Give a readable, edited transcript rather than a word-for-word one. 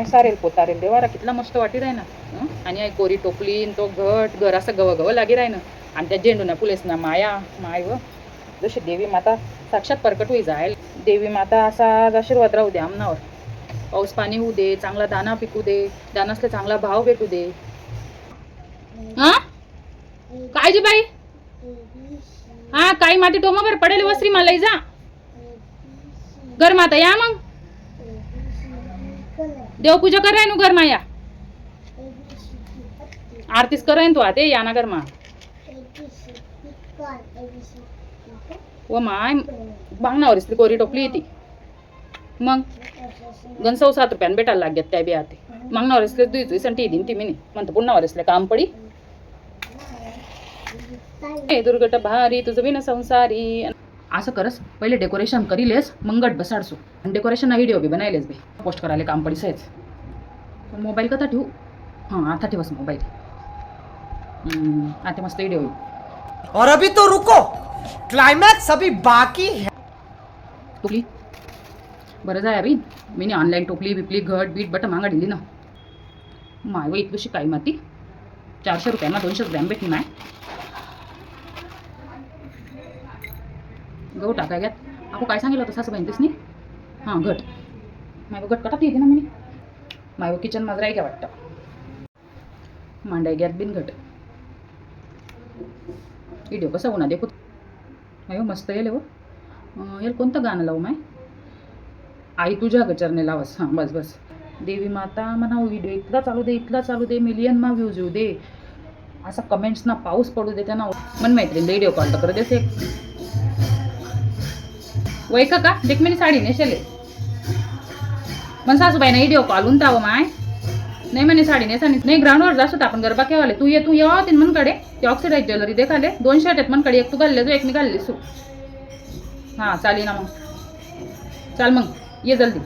सारेल पोतारेल देवारा कितला मस्त वाटी राही ना. आणि आई कोरी टोपली तो घट घर असं गव गव लागी राही ना. आणि त्या झेंडूना फुलेस ना माया माय व जशी देवी माता साक्षात प्रकट होई जाईल. देवी माता असा आशीर्वाद राहू दे आमनावर. पाऊस पाणी होऊ दे, चांगला दाना पिकू दे, दानासले चांगला भाव भेटू दे. हा काय जी बाई? हा काही माती टोमावर पडेल वस्त्री मला जा घर माता या मग देवपूजा कराय नु घर माया आरतीच कराय तू आते या ना घर मा व माय बांगणावर इसली कोरी टोपली येते मग गणसव 7 रुपयान भेटायला लागत त्या बी आते मागणावर इसले दुई संटी दिन ती मिनी म्हणतो पुन्हावर इसले काम पडी दुर्गट भारी तुझं बिन संसारी असं करस पहिले डेकोरेशन करीलेस मग गट बसाडसो आणि डेकोरेशन व्हिडिओ बी बनायलेस बे पोस्ट करायला काम पडी सहज मोबाईल कथा ठेवू हां आता ठेवस मोबाईल आता मस्त व्हिडिओ और अभी तो रुको क्लाइमैक्स अभी बाकी है टोपली बरं जाय अभी मी ऑनलाईन टोपली बिपली घट बीट बट मागा दिली ना माय व इतलीशी काही माती 400 रुपयांना 200 ग्रॅम भेटली नाही गहू टाकाय घ्यात आपण काय सांगितलं होतं सासूबाईन तेसनी हां घट माय घट कटात येते ना मी माय किचन माझं राही घ्या वाटतं मांडाय घ्यात बिन घट व्हिडिओ कसा होणार देखो अयो मस्त येईल हो येईल कोणतं गाणं लावू माय आई तुझ्या गचरने लावस हां बस बस देवी माता म्हणा व्हिडिओ इतला चालू दे मिलियन मा व्ह्यूज येऊ दे असा कमेंट्स ना पाऊस पडू दे त्यांना मन मैत्रीण व्हिडिओ कॉल तर करत देते वय का देख मी साडी नेसेले मन सासूबाईना व्हिडिओ कॉल उंतावं माय नाही म्हणे साडी नेसा नाही ग्राउंडवर जास्त आपण गरबा केवाले तू ये मनकडे ते ऑक्सिडाईज ज्वेलरी देखाले 2 शर्ट आहेत मनकडे एक तू घालले जो एक मी घालले सू हां चालेल ना मग चाल मग ये जल्दी